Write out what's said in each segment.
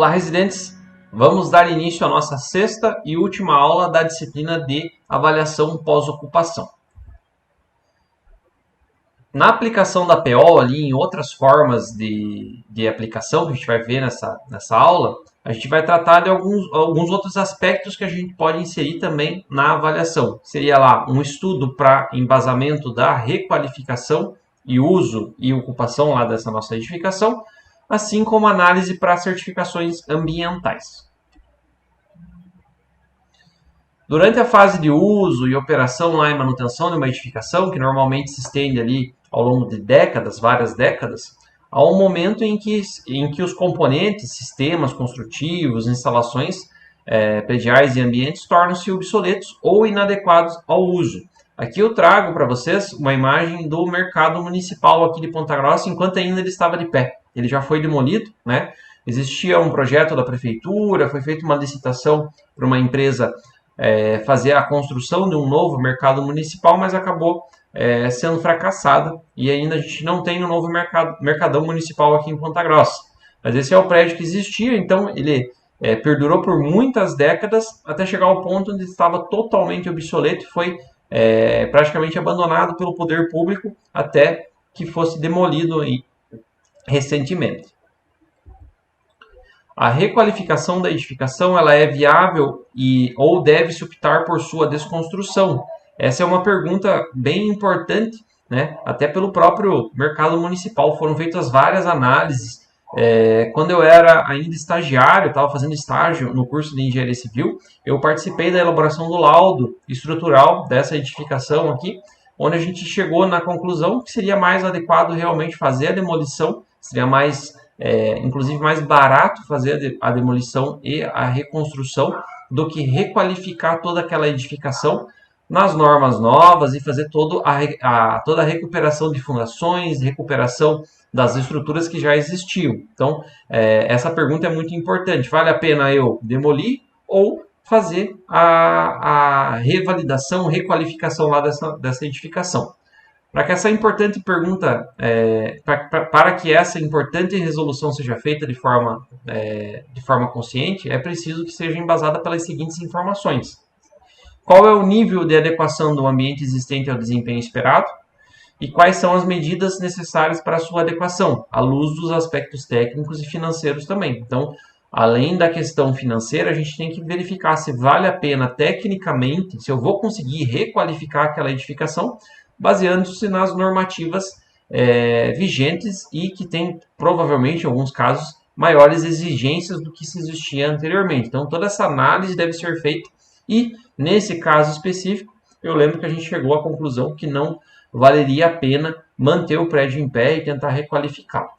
Olá, residentes! Vamos dar início à nossa sexta e última aula da disciplina de avaliação pós-ocupação. Na aplicação da PO, ali em outras formas de aplicação que a gente vai ver nessa aula, a gente vai tratar de alguns outros aspectos que a gente pode inserir também na avaliação. Seria lá um estudo para embasamento da requalificação e uso e ocupação lá dessa nossa edificação, assim como análise para certificações ambientais. Durante a fase de uso e operação lá e manutenção de uma edificação, que normalmente se estende ali ao longo de décadas, várias décadas, há um momento em que os componentes, sistemas construtivos, instalações prediais e ambientes tornam-se obsoletos ou inadequados ao uso. Aqui eu trago para vocês uma imagem do mercado municipal aqui de Ponta Grossa, enquanto ainda ele estava de pé. Ele já foi demolido, né? Existia um projeto da prefeitura, foi feita uma licitação para uma empresa fazer a construção de um novo mercado municipal, mas acabou sendo fracassada e ainda a gente não tem um novo mercadão municipal aqui em Ponta Grossa. Mas esse é o prédio que existia, então ele perdurou por muitas décadas até chegar ao ponto onde estava totalmente obsoleto e foi praticamente abandonado pelo poder público até que fosse demolido recentemente. A requalificação da edificação ela é viável ou deve-se optar por sua desconstrução? Essa é uma pergunta bem importante, né? Até pelo próprio mercado municipal. Foram feitas várias análises. Quando eu era ainda estagiário, estava fazendo estágio no curso de Engenharia Civil, eu participei da elaboração do laudo estrutural dessa edificação aqui, onde a gente chegou na conclusão que seria mais adequado realmente fazer a demolição, seria inclusive mais barato fazer a demolição e a reconstrução do que requalificar toda aquela edificação nas normas novas e fazer toda a recuperação de fundações, recuperação das estruturas que já existiam. Então, essa pergunta é muito importante. Vale a pena eu demolir ou fazer a revalidação, requalificação lá dessa edificação? Para que essa importante pergunta, para que essa importante resolução seja feita de forma consciente, é preciso que seja embasada pelas seguintes informações. Qual é o nível de adequação do ambiente existente ao desempenho esperado? E quais são as medidas necessárias para a sua adequação, à luz dos aspectos técnicos e financeiros também. Então, além da questão financeira, a gente tem que verificar se vale a pena tecnicamente, se eu vou conseguir requalificar aquela edificação, baseando-se nas normativas vigentes e que tem, provavelmente, em alguns casos, maiores exigências do que se existia anteriormente. Então, toda essa análise deve ser feita e, nesse caso específico, eu lembro que a gente chegou à conclusão que não valeria a pena manter o prédio em pé e tentar requalificá-lo.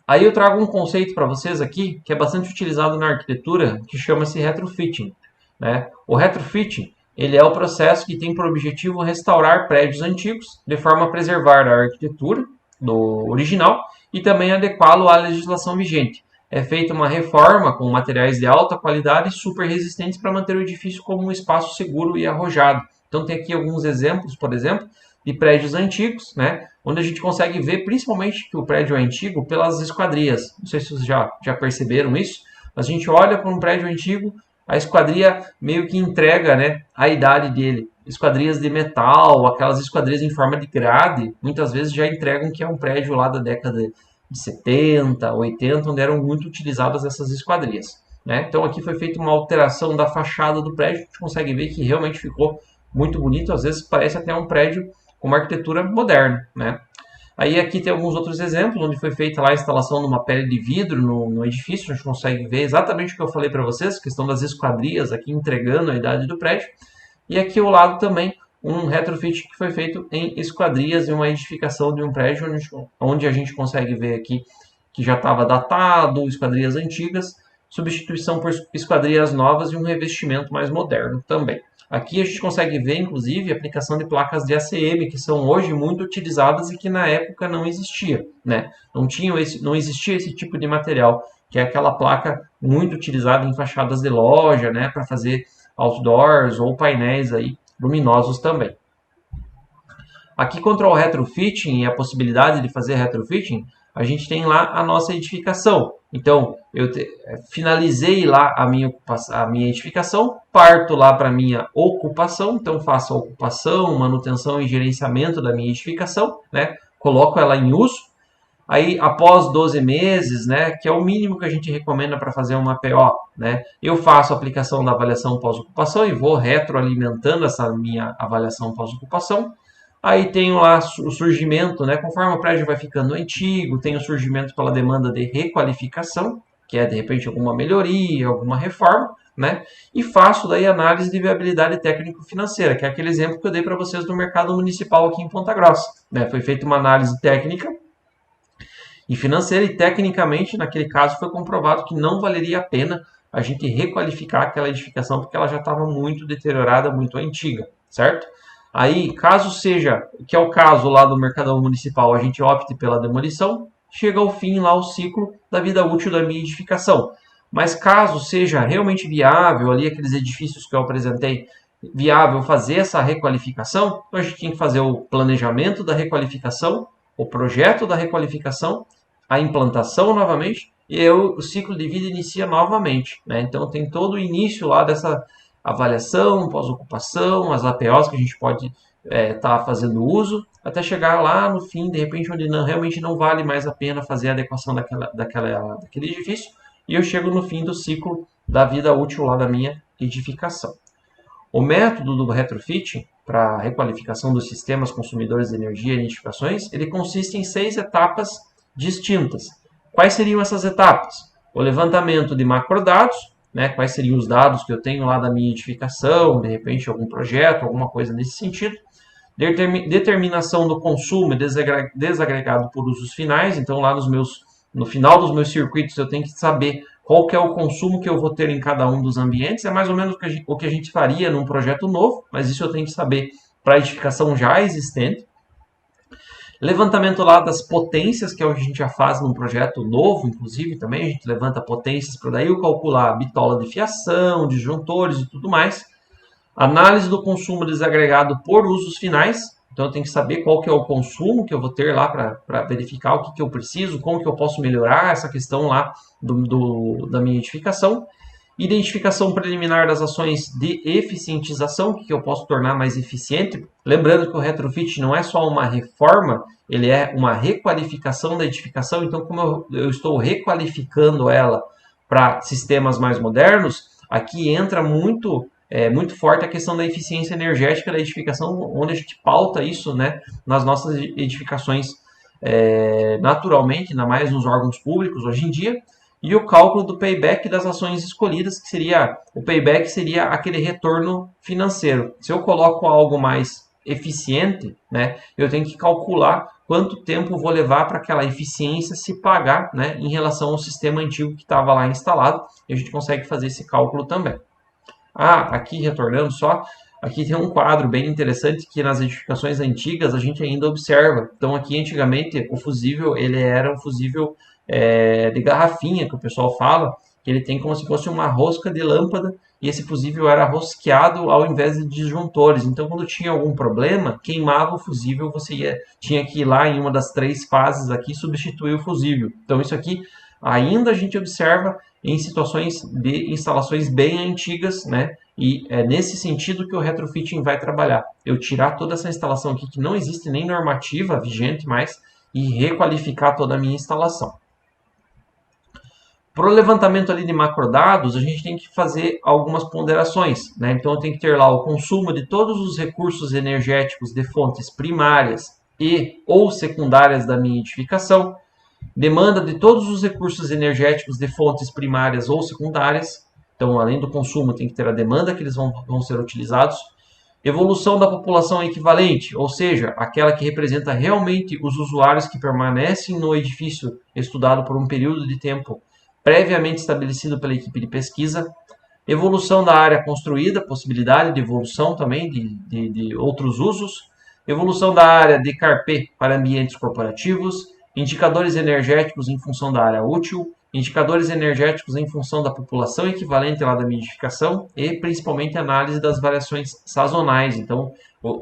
Aí eu trago um conceito para vocês aqui, que é bastante utilizado na arquitetura, que chama-se retrofitting, né? O retrofitting ele é o processo que tem por objetivo restaurar prédios antigos, de forma a preservar a arquitetura do original e também adequá-lo à legislação vigente. É feita uma reforma com materiais de alta qualidade e super resistentes para manter o edifício como um espaço seguro e arrojado. Então tem aqui alguns exemplos, por exemplo, de prédios antigos, né, onde a gente consegue ver principalmente que o prédio é antigo pelas esquadrias. Não sei se vocês já perceberam isso, mas a gente olha para um prédio antigo, a esquadria meio que entrega, né, a idade dele. Esquadrias de metal, aquelas esquadrias em forma de grade, muitas vezes já entregam que é um prédio lá da década de 70, 80, onde eram muito utilizadas essas esquadrias, né? Então aqui foi feita uma alteração da fachada do prédio, a gente consegue ver que realmente ficou muito bonito, às vezes parece até um prédio com uma arquitetura moderna, né? Aí aqui tem alguns outros exemplos, onde foi feita lá a instalação de uma pele de vidro no edifício, a gente consegue ver exatamente o que eu falei para vocês, a questão das esquadrias aqui entregando a idade do prédio. E aqui ao lado também um retrofit que foi feito em esquadrias em uma edificação de um prédio, onde a gente consegue ver aqui que já estava datado, esquadrias antigas, substituição por esquadrias novas e um revestimento mais moderno também. Aqui a gente consegue ver, inclusive, a aplicação de placas de ACM, que são hoje muito utilizadas e que na época não existia, né? Não existia esse tipo de material, que é aquela placa muito utilizada em fachadas de loja, né, para fazer outdoors ou painéis aí luminosos também. Aqui contra o retrofitting e a possibilidade de fazer retrofitting, a gente tem lá a nossa edificação. Então, finalizei lá a minha edificação, parto lá para a minha ocupação, então faço a ocupação, manutenção e gerenciamento da minha edificação, né? Coloco ela em uso. Aí, após 12 meses, né, que é o mínimo que a gente recomenda para fazer uma PO, né, eu faço a aplicação da avaliação pós-ocupação e vou retroalimentando essa minha avaliação pós-ocupação. Aí tenho lá o surgimento, né, conforme o prédio vai ficando antigo, tem o surgimento pela demanda de requalificação, que é de repente alguma melhoria, alguma reforma, né, e faço daí análise de viabilidade técnico-financeira, que é aquele exemplo que eu dei para vocês do mercado municipal aqui em Ponta Grossa, né, foi feita uma análise técnica e financeira, e tecnicamente, naquele caso, foi comprovado que não valeria a pena a gente requalificar aquela edificação, porque ela já estava muito deteriorada, muito antiga, certo? Aí, caso seja, que é o caso lá do Mercadão Municipal, a gente opte pela demolição, chega ao fim lá o ciclo da vida útil da minha edificação. Mas caso seja realmente viável, ali aqueles edifícios que eu apresentei, viável fazer essa requalificação, então a gente tem que fazer o planejamento da requalificação, o projeto da requalificação, a implantação novamente, e o ciclo de vida inicia novamente, né? Então tem todo o início lá dessa avaliação, pós-ocupação, as APOs que a gente pode estar fazendo uso, até chegar lá no fim, de repente, onde realmente não vale mais a pena fazer a adequação daquele edifício, e eu chego no fim do ciclo da vida útil lá da minha edificação. O método do retrofit para a requalificação dos sistemas consumidores de energia e edificações, ele consiste em 6 etapas distintas. Quais seriam essas etapas? O levantamento de macrodados, né? Quais seriam os dados que eu tenho lá da minha edificação, de repente algum projeto, alguma coisa nesse sentido. Determinação do consumo desagregado por usos finais, então lá no final dos meus circuitos eu tenho que saber qual que é o consumo que eu vou ter em cada um dos ambientes. É mais ou menos o que a gente faria num projeto novo, mas isso eu tenho que saber para a edificação já existente. Levantamento lá das potências, que é o que a gente já faz num projeto novo, inclusive, também a gente levanta potências para daí eu calcular a bitola de fiação, disjuntores e tudo mais. Análise do consumo desagregado por usos finais, então eu tenho que saber qual que é o consumo que eu vou ter lá para verificar o que eu preciso, como que eu posso melhorar essa questão lá da minha edificação. Identificação preliminar das ações de eficientização, que eu posso tornar mais eficiente. Lembrando que o retrofit não é só uma reforma, ele é uma requalificação da edificação. Então, como eu estou requalificando ela para sistemas mais modernos, aqui entra muito forte a questão da eficiência energética da edificação, onde a gente pauta isso, né, nas nossas edificações naturalmente, ainda mais nos órgãos públicos hoje em dia. E o cálculo do payback das ações escolhidas, que seria o payback seria aquele retorno financeiro. Se eu coloco algo mais eficiente, né, eu tenho que calcular quanto tempo vou levar para aquela eficiência se pagar, né, em relação ao sistema antigo que estava lá instalado. E a gente consegue fazer esse cálculo também. Aqui retornando só, aqui tem um quadro bem interessante que nas edificações antigas a gente ainda observa. Então aqui antigamente o fusível ele era um fusível de garrafinha, que o pessoal fala, que ele tem como se fosse uma rosca de lâmpada, e esse fusível era rosqueado ao invés de disjuntores. Então, quando tinha algum problema, queimava o fusível, tinha que ir lá em uma das 3 fases aqui e substituir o fusível. Então, isso aqui ainda a gente observa em situações de instalações bem antigas, né? E é nesse sentido que o retrofitting vai trabalhar. Eu tirar toda essa instalação aqui, que não existe nem normativa vigente mais, e requalificar toda a minha instalação. Para o levantamento ali de macrodados, a gente tem que fazer algumas ponderações, né? Então, eu tenho que ter lá o consumo de todos os recursos energéticos de fontes primárias e ou secundárias da minha edificação, demanda de todos os recursos energéticos de fontes primárias ou secundárias. Então, além do consumo, tem que ter a demanda que eles vão ser utilizados. Evolução da população equivalente, ou seja, aquela que representa realmente os usuários que permanecem no edifício estudado por um período de tempo previamente estabelecido pela equipe de pesquisa. Evolução da área construída, possibilidade de evolução também de outros usos. Evolução da área de carpê para ambientes corporativos. Indicadores energéticos em função da área útil. indicadores energéticos em função da população equivalente lá da minha edificação e principalmente análise das variações sazonais. Então,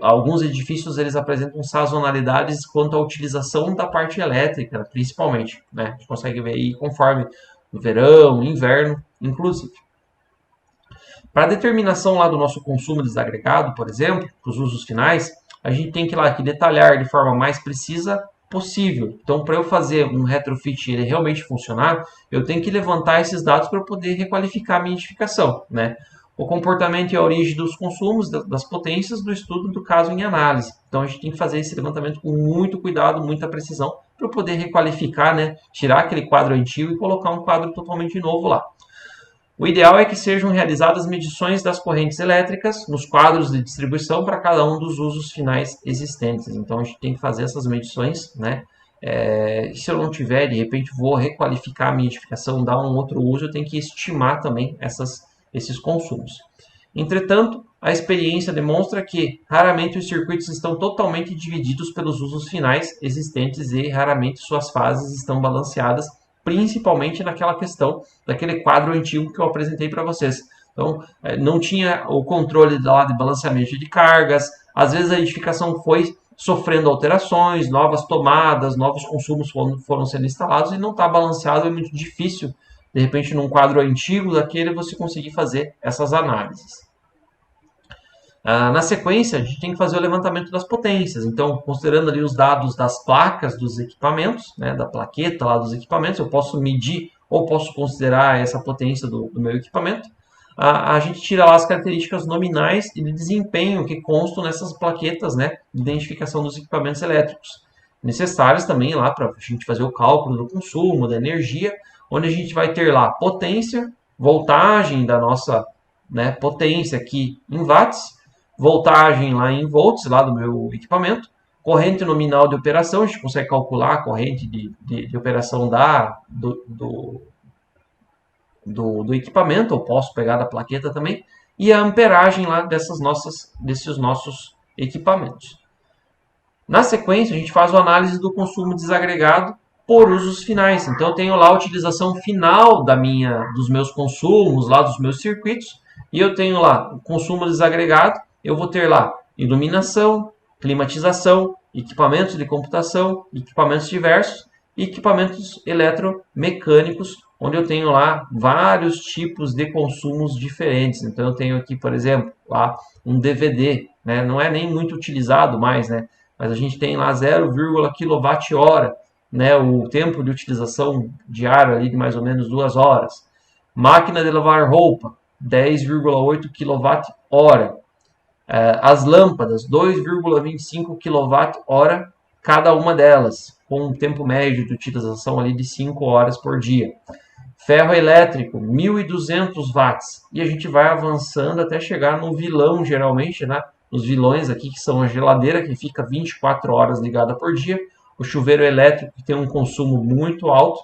alguns edifícios eles apresentam sazonalidades quanto à utilização da parte elétrica, principalmente, né? A gente consegue ver aí conforme no verão, inverno, inclusive. Para a determinação lá do nosso consumo desagregado, por exemplo, para os usos finais, a gente tem que ir lá aqui detalhar de forma mais precisa possível. Então, para eu fazer um retrofit e ele realmente funcionar, eu tenho que levantar esses dados para poder requalificar a minha edificação, né? O comportamento e a origem dos consumos, das potências do estudo do caso em análise. Então, a gente tem que fazer esse levantamento com muito cuidado, muita precisão, para poder requalificar, né? Tirar aquele quadro antigo e colocar um quadro totalmente novo lá. O ideal é que sejam realizadas medições das correntes elétricas nos quadros de distribuição para cada um dos usos finais existentes. Então a gente tem que fazer essas medições, né? Se eu não tiver, de repente vou requalificar a minha edificação, dar um outro uso, eu tenho que estimar também esses consumos. Entretanto, a experiência demonstra que raramente os circuitos estão totalmente divididos pelos usos finais existentes e raramente suas fases estão balanceadas, principalmente naquela questão daquele quadro antigo que eu apresentei para vocês. Então, não tinha o controle lá de balanceamento de cargas, às vezes a edificação foi sofrendo alterações, novas tomadas, novos consumos foram sendo instalados e não está balanceado, é muito difícil, de repente, num quadro antigo daquele, você conseguir fazer essas análises. Na sequência, a gente tem que fazer o levantamento das potências. Então, considerando ali os dados das placas dos equipamentos, né, da plaqueta lá dos equipamentos, eu posso medir ou posso considerar essa potência do meu equipamento. A gente tira lá as características nominais e de desempenho que constam nessas plaquetas, né, de identificação dos equipamentos elétricos. Necessários também lá para a gente fazer o cálculo do consumo, da energia, onde a gente vai ter lá potência, voltagem da nossa, né, potência aqui em watts, voltagem lá em volts, lá do meu equipamento, corrente nominal de operação, a gente consegue calcular a corrente de operação do equipamento, eu posso pegar da plaqueta também, e a amperagem lá desses nossos equipamentos. Na sequência, a gente faz a análise do consumo desagregado por usos finais. Então, eu tenho lá a utilização final dos meus consumos, lá dos meus circuitos, e eu tenho lá o consumo desagregado. Eu vou ter lá iluminação, climatização, equipamentos de computação, equipamentos diversos e equipamentos eletromecânicos, onde eu tenho lá vários tipos de consumos diferentes. Então eu tenho aqui, por exemplo, lá um DVD, né? Não é nem muito utilizado mais, né? Mas a gente tem lá 0,1 kWh, né? O tempo de utilização diário ali de mais ou menos 2 horas. Máquina de lavar roupa, 10,8 kWh. As lâmpadas, 2,25 kWh cada uma delas, com um tempo médio de utilização ali de 5 horas por dia. Ferro elétrico, 1.200 watts. E a gente vai avançando até chegar no vilão, geralmente, né? Os vilões aqui, que são a geladeira, que fica 24 horas ligada por dia, o chuveiro elétrico, que tem um consumo muito alto,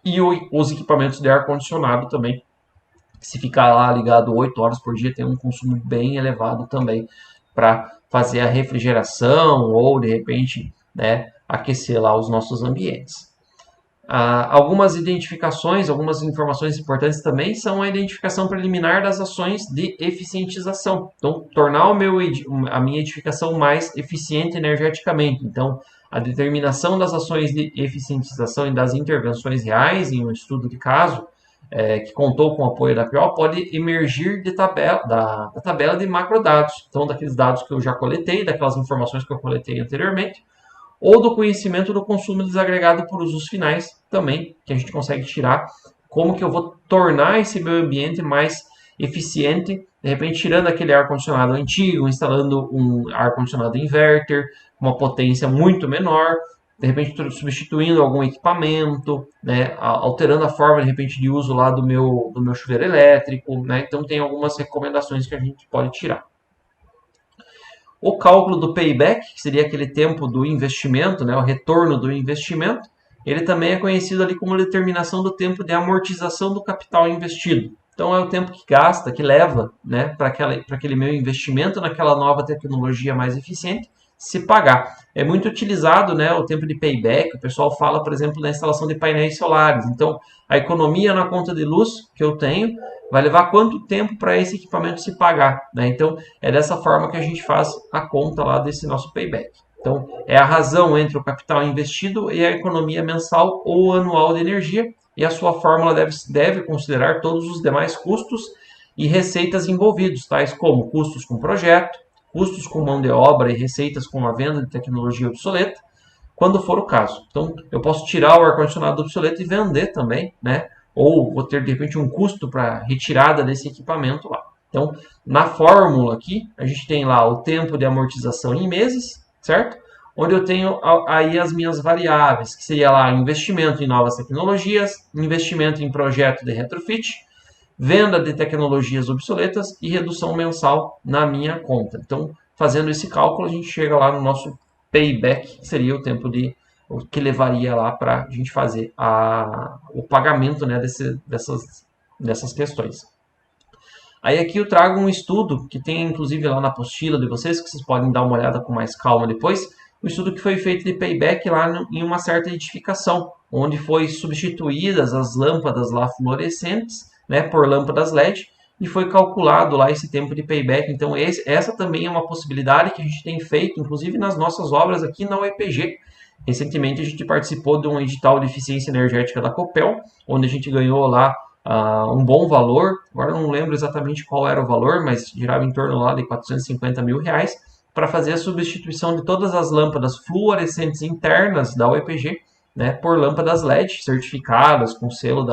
e os equipamentos de ar-condicionado também, se ficar lá ligado 8 horas por dia, tem um consumo bem elevado também para fazer a refrigeração ou, de repente, né, aquecer lá os nossos ambientes. Algumas identificações, algumas informações importantes também são a identificação preliminar das ações de eficientização. Então, tornar a minha edificação mais eficiente energeticamente. Então, a determinação das ações de eficientização e das intervenções reais em um estudo de caso, que contou com o apoio da PO, pode emergir da tabela de macrodados. Então, daqueles dados que eu já coletei, daquelas informações que eu coletei anteriormente, ou do conhecimento do consumo desagregado por usos finais também, que a gente consegue tirar como que eu vou tornar esse meu ambiente mais eficiente, de repente tirando aquele ar-condicionado antigo, instalando um ar-condicionado inverter, uma potência muito menor, de repente substituindo algum equipamento, né, alterando a forma de repente de uso lá do meu chuveiro elétrico, né? Então tem algumas recomendações que a gente pode tirar. O cálculo do payback, que seria aquele tempo do investimento, né, o retorno do investimento, ele também é conhecido ali como determinação do tempo de amortização do capital investido. Então é o tempo que gasta, que leva, né, para aquele meu investimento naquela nova tecnologia mais eficiente, se pagar. É muito utilizado, né, o tempo de payback, o pessoal fala, por exemplo, na instalação de painéis solares. Então, a economia na conta de luz que eu tenho vai levar quanto tempo para esse equipamento se pagar, né? Então, é dessa forma que a gente faz a conta lá desse nosso payback. Então, é a razão entre o capital investido e a economia mensal ou anual de energia, e a sua fórmula deve considerar todos os demais custos e receitas envolvidos, tais como custos com projeto, custos com mão de obra e receitas com a venda de tecnologia obsoleta, quando for o caso. Então, eu posso tirar o ar-condicionado obsoleto e vender também, né? Ou vou ter, de repente, um custo para retirada desse equipamento lá. Então, na fórmula aqui, a gente tem lá o tempo de amortização em meses, certo? Onde eu tenho aí as minhas variáveis, que seria lá investimento em novas tecnologias, investimento em projeto de retrofit, venda de tecnologias obsoletas e redução mensal na minha conta. Então, fazendo esse cálculo, a gente chega lá no nosso payback, que seria o tempo o que levaria lá para a gente fazer o pagamento, né, dessas questões. Aí aqui eu trago um estudo que tem inclusive lá na apostila de vocês, que vocês podem dar uma olhada com mais calma depois, um estudo que foi feito de payback lá em uma certa edificação, onde foi substituídas as lâmpadas lá fluorescentes, né, por lâmpadas LED, e foi calculado lá esse tempo de payback. Então essa também é uma possibilidade que a gente tem feito, inclusive nas nossas obras aqui na UEPG. Recentemente a gente participou de um edital de eficiência energética da Copel, onde a gente ganhou lá um bom valor, agora não lembro exatamente qual era o valor, mas girava em torno lá de R$450 mil, para fazer a substituição de todas as lâmpadas fluorescentes internas da UEPG, né, por lâmpadas LED certificadas, com selo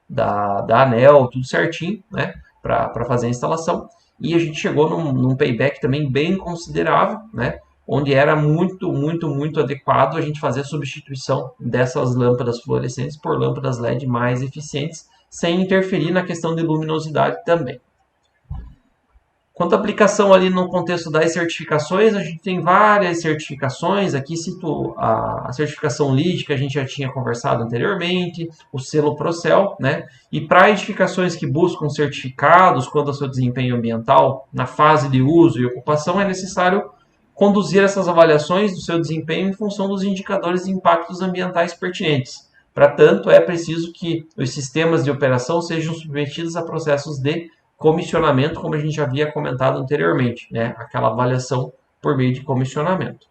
da ANEEL, tudo certinho, né, para fazer a instalação. E a gente chegou num payback também bem considerável, né, onde era muito, muito, muito adequado a gente fazer a substituição dessas lâmpadas fluorescentes por lâmpadas LED mais eficientes, sem interferir na questão de luminosidade também. Quanto à aplicação ali no contexto das certificações, a gente tem várias certificações. Aqui cito a certificação LEED, que a gente já tinha conversado anteriormente, o selo Procel, né? E para edificações que buscam certificados quanto ao seu desempenho ambiental, na fase de uso e ocupação, é necessário conduzir essas avaliações do seu desempenho em função dos indicadores de impactos ambientais pertinentes. Para tanto, é preciso que os sistemas de operação sejam submetidos a processos de comissionamento, como a gente já havia comentado anteriormente, né? Aquela avaliação por meio de comissionamento.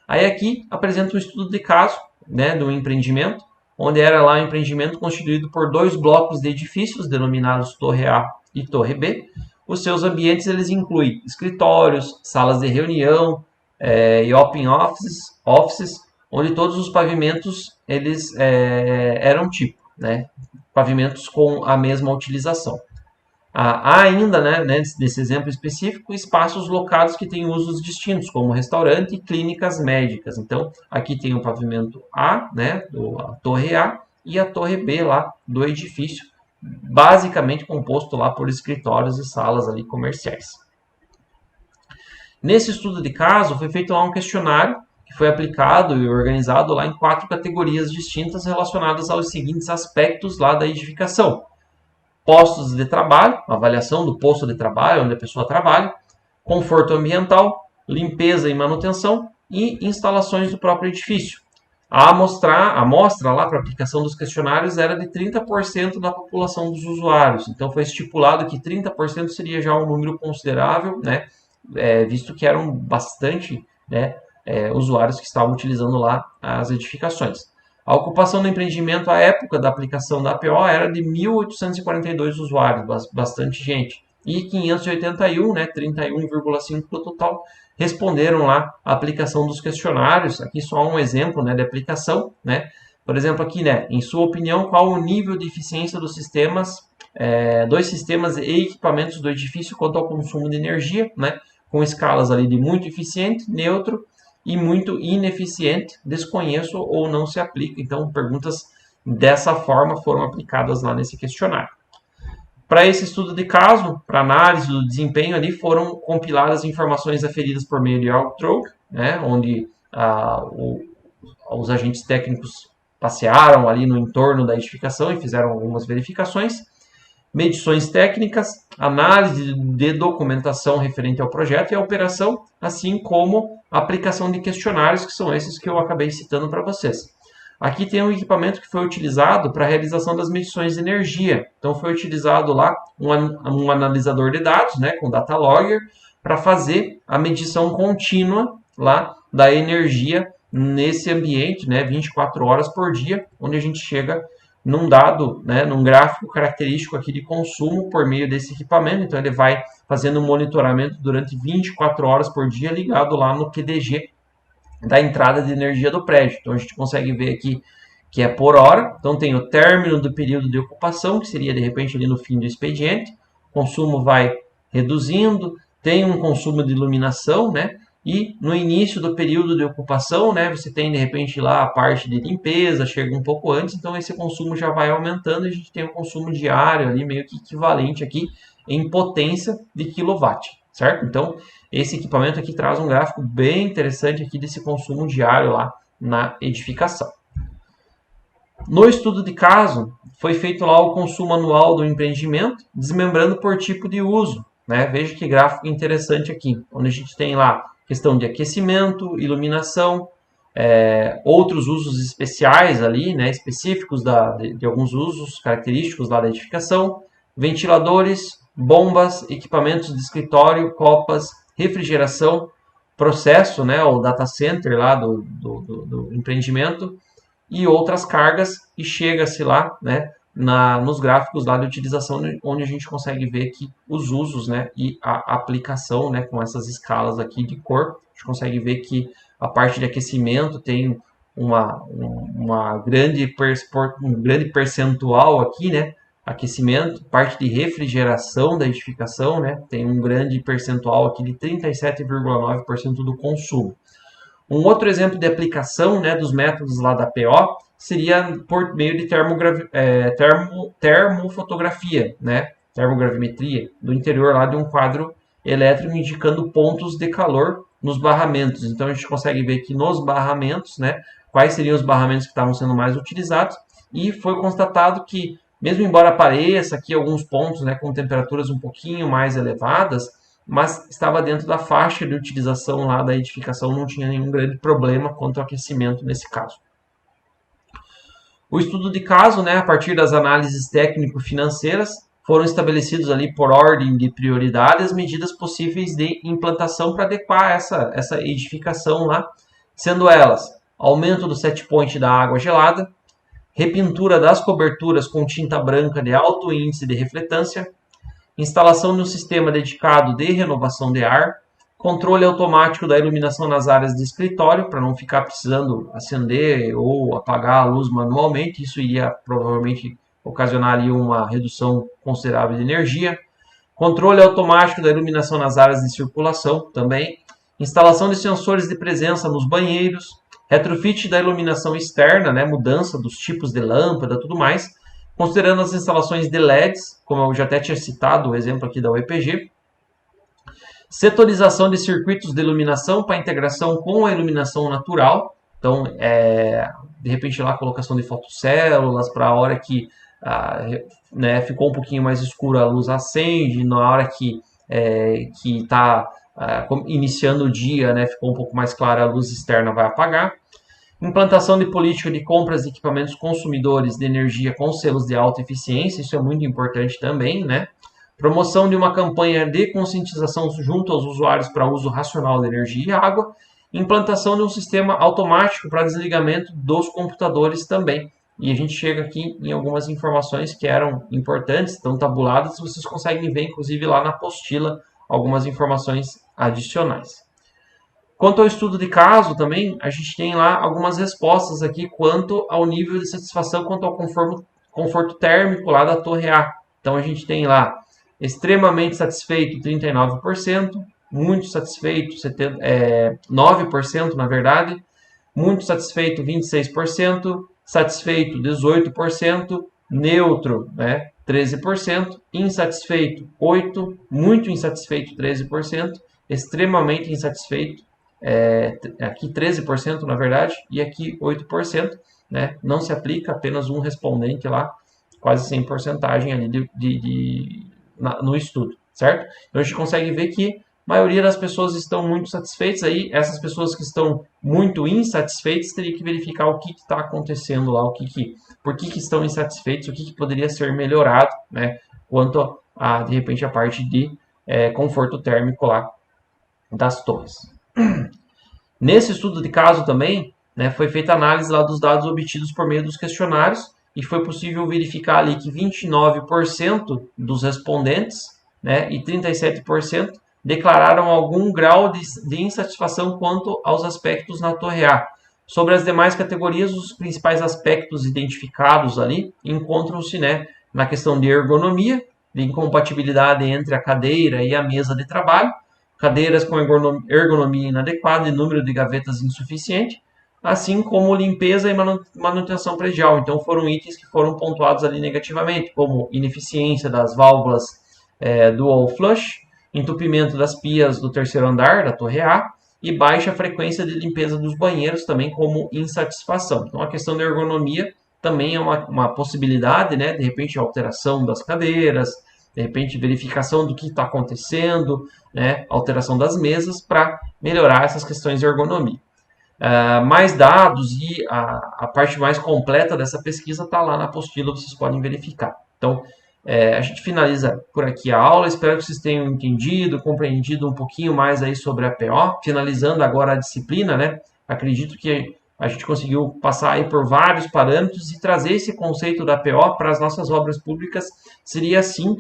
Aí aqui apresenta um estudo de caso, né, do empreendimento, onde era lá um empreendimento constituído por 2 blocos de edifícios, denominados Torre A e Torre B. Os seus ambientes eles incluem escritórios, salas de reunião e open offices, onde todos os pavimentos eles eram tipo, né, pavimentos com a mesma utilização. Há ainda, né, nesse exemplo específico, espaços locados que têm usos distintos, como restaurante e clínicas médicas. Então, aqui tem o pavimento A, né, a torre A, e a torre B lá do edifício, basicamente composto lá por escritórios e salas ali comerciais. Nesse estudo de caso, foi feito lá um questionário que foi aplicado e organizado lá em 4 categorias distintas relacionadas aos seguintes aspectos lá da edificação: postos de trabalho, avaliação do posto de trabalho onde a pessoa trabalha, conforto ambiental, limpeza e manutenção e instalações do próprio edifício. A amostra lá para aplicação dos questionários era de 30% da população dos usuários. Então foi estipulado que 30% seria já um número considerável, né, visto que eram bastante, né, usuários que estavam utilizando lá as edificações. A ocupação do empreendimento à época da aplicação da APO era de 1.842 usuários, bastante gente. E 581, né, 31,5% do total, responderam lá a aplicação dos questionários. Aqui só um exemplo, né, de aplicação, né? Por exemplo, aqui, né, em sua opinião, qual o nível de eficiência dos sistemas e equipamentos do edifício quanto ao consumo de energia, né? Com escalas ali de muito eficiente, neutro e muito ineficiente, desconheço ou não se aplica. Então, perguntas dessa forma foram aplicadas lá nesse questionário. Para esse estudo de caso, para análise do desempenho, ali foram compiladas informações aferidas por meio de Outlook, né, onde os agentes técnicos passearam ali no entorno da edificação e fizeram algumas verificações. medições técnicas, análise de documentação referente ao projeto e à operação, assim como a aplicação de questionários, que são esses que eu acabei citando para vocês. Aqui tem um equipamento que foi utilizado para a realização das medições de energia. Então foi utilizado lá um analisador de dados, né, com data logger, para fazer a medição contínua lá da energia nesse ambiente, né, 24 horas por dia, onde a gente chega num dado, né, num gráfico característico aqui de consumo por meio desse equipamento. Então ele vai fazendo um monitoramento durante 24 horas por dia ligado lá no QDG da entrada de energia do prédio. Então a gente consegue ver aqui que é por hora. Então tem o término do período de ocupação, que seria de repente ali no fim do expediente. O consumo vai reduzindo, tem um consumo de iluminação, né? E no início do período de ocupação, né, você tem de repente lá a parte de limpeza, chega um pouco antes, então esse consumo já vai aumentando e a gente tem um consumo diário ali meio que equivalente aqui em potência de quilowatt, certo? Então esse equipamento aqui traz um gráfico bem interessante aqui desse consumo diário lá na edificação. No estudo de caso, foi feito lá o consumo anual do empreendimento, desmembrando por tipo de uso, né? Veja que gráfico interessante aqui, onde a gente tem lá questão de aquecimento, iluminação, outros usos especiais ali, né, específicos de alguns usos característicos lá da edificação, ventiladores, bombas, equipamentos de escritório, copas, refrigeração, processo, né, o data center lá do empreendimento e outras cargas, e chega-se lá, né, nos gráficos lá de utilização, onde a gente consegue ver aqui os usos, né, e a aplicação, né, com essas escalas aqui de cor. A gente consegue ver que a parte de aquecimento tem um grande percentual aqui, né, aquecimento. Parte de refrigeração da edificação, né, tem um grande percentual aqui de 37,9% do consumo. Um outro exemplo de aplicação, né, dos métodos lá da PO seria por meio de termofotografia, né, termogravimetria, do interior lá de um quadro elétrico indicando pontos de calor nos barramentos. Então a gente consegue ver aqui nos barramentos, né, quais seriam os barramentos que estavam sendo mais utilizados, e foi constatado que, mesmo embora apareça aqui alguns pontos, né, com temperaturas um pouquinho mais elevadas, mas estava dentro da faixa de utilização lá da edificação, não tinha nenhum grande problema quanto ao aquecimento nesse caso. O estudo de caso, né, a partir das análises técnico-financeiras, foram estabelecidos ali por ordem de prioridade as medidas possíveis de implantação para adequar essa edificação lá, sendo elas aumento do set point da água gelada, repintura das coberturas com tinta branca de alto índice de refletância, instalação de um sistema dedicado de renovação de ar, controle automático da iluminação nas áreas de escritório, para não ficar precisando acender ou apagar a luz manualmente. Isso iria provavelmente ocasionar ali uma redução considerável de energia. Controle automático da iluminação nas áreas de circulação também. Instalação de sensores de presença nos banheiros. Retrofit da iluminação externa, né, mudança dos tipos de lâmpada, tudo mais. Considerando as instalações de LEDs, como eu já até tinha citado o exemplo aqui da UEPG. Setorização de circuitos de iluminação para integração com a iluminação natural. Então, de repente, lá a colocação de fotocélulas para a hora que né, ficou um pouquinho mais escuro, a luz acende. Na hora que está iniciando o dia, né, ficou um pouco mais clara, a luz externa vai apagar. Implantação de política de compras de equipamentos consumidores de energia com selos de alta eficiência, isso é muito importante também, né? Promoção de uma campanha de conscientização junto aos usuários para uso racional de energia e água. Implantação de um sistema automático para desligamento dos computadores também. E a gente chega aqui em algumas informações que eram importantes, estão tabuladas, vocês conseguem ver, inclusive, lá na apostila, algumas informações adicionais. Quanto ao estudo de caso também, a gente tem lá algumas respostas aqui quanto ao nível de satisfação, quanto ao conforto térmico lá da torre A. Então a gente tem lá extremamente satisfeito 39%, muito satisfeito 9% na verdade, muito satisfeito 26%, satisfeito 18%, neutro, né, 13%, insatisfeito 8%, muito insatisfeito 13%, extremamente insatisfeito aqui 13% na verdade, e aqui 8%, né? Não se aplica, apenas um respondente lá quase 100% ali no estudo, certo? Então a gente consegue ver que a maioria das pessoas estão muito satisfeitas. Aí essas pessoas que estão muito insatisfeitas teriam que verificar o que está acontecendo lá, por que estão insatisfeitos, o que poderia ser melhorado, né? Quanto a de repente a parte de conforto térmico lá das torres. Nesse estudo de caso também, né, foi feita análise lá dos dados obtidos por meio dos questionários e foi possível verificar ali que 29% dos respondentes, né, e 37% declararam algum grau de insatisfação quanto aos aspectos na torre A. Sobre as demais categorias, os principais aspectos identificados ali encontram-se, né, na questão de ergonomia, de incompatibilidade entre a cadeira e a mesa de trabalho, cadeiras com ergonomia inadequada e número de gavetas insuficiente, assim como limpeza e manutenção predial. Então foram itens que foram pontuados ali negativamente, como ineficiência das válvulas dual flush, entupimento das pias do terceiro andar da torre A e baixa frequência de limpeza dos banheiros também como insatisfação. Então a questão da ergonomia também é uma possibilidade, né? De repente alteração das cadeiras, de repente verificação do que está acontecendo, né? Alteração das mesas para melhorar essas questões de ergonomia. Mais dados e a parte mais completa dessa pesquisa está lá na apostila, vocês podem verificar. Então, a gente finaliza por aqui a aula, espero que vocês tenham entendido, compreendido um pouquinho mais aí sobre a PO, finalizando agora a disciplina, né? Acredito que a gente conseguiu passar aí por vários parâmetros e trazer esse conceito da PO para as nossas obras públicas seria, sim,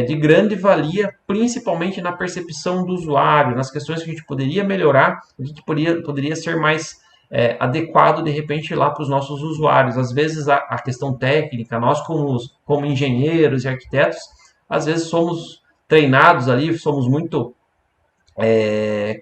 de grande valia, principalmente na percepção do usuário, nas questões que a gente poderia melhorar, o que poderia ser mais adequado, de repente, lá para os nossos usuários. Às vezes, a questão técnica, nós como engenheiros e arquitetos, às vezes somos treinados ali, somos muito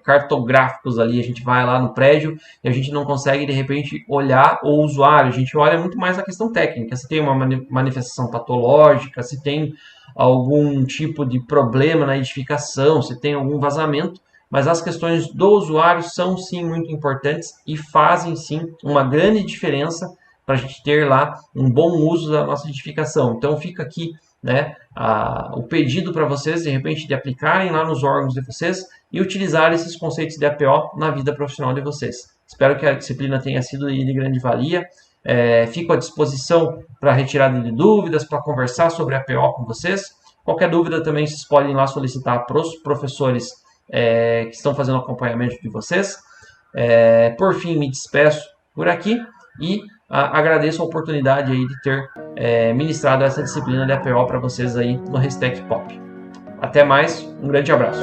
cartográficos ali, a gente vai lá no prédio e a gente não consegue de repente olhar o usuário, a gente olha muito mais a questão técnica, se tem uma manifestação patológica, se tem algum tipo de problema na edificação, se tem algum vazamento, mas as questões do usuário são sim muito importantes e fazem sim uma grande diferença para a gente ter lá um bom uso da nossa edificação. Então fica aqui, né, o pedido para vocês, de repente, de aplicarem lá nos órgãos de vocês e utilizar esses conceitos de APO na vida profissional de vocês. Espero que a disciplina tenha sido de grande valia. Fico à disposição para retirada de dúvidas, para conversar sobre APO com vocês. Qualquer dúvida também vocês podem lá solicitar para os professores que estão fazendo acompanhamento de vocês. Por fim, me despeço por aqui e agradeço a oportunidade aí de ter ministrado essa disciplina de APO para vocês aí no Restec Pop. Até mais, um grande abraço.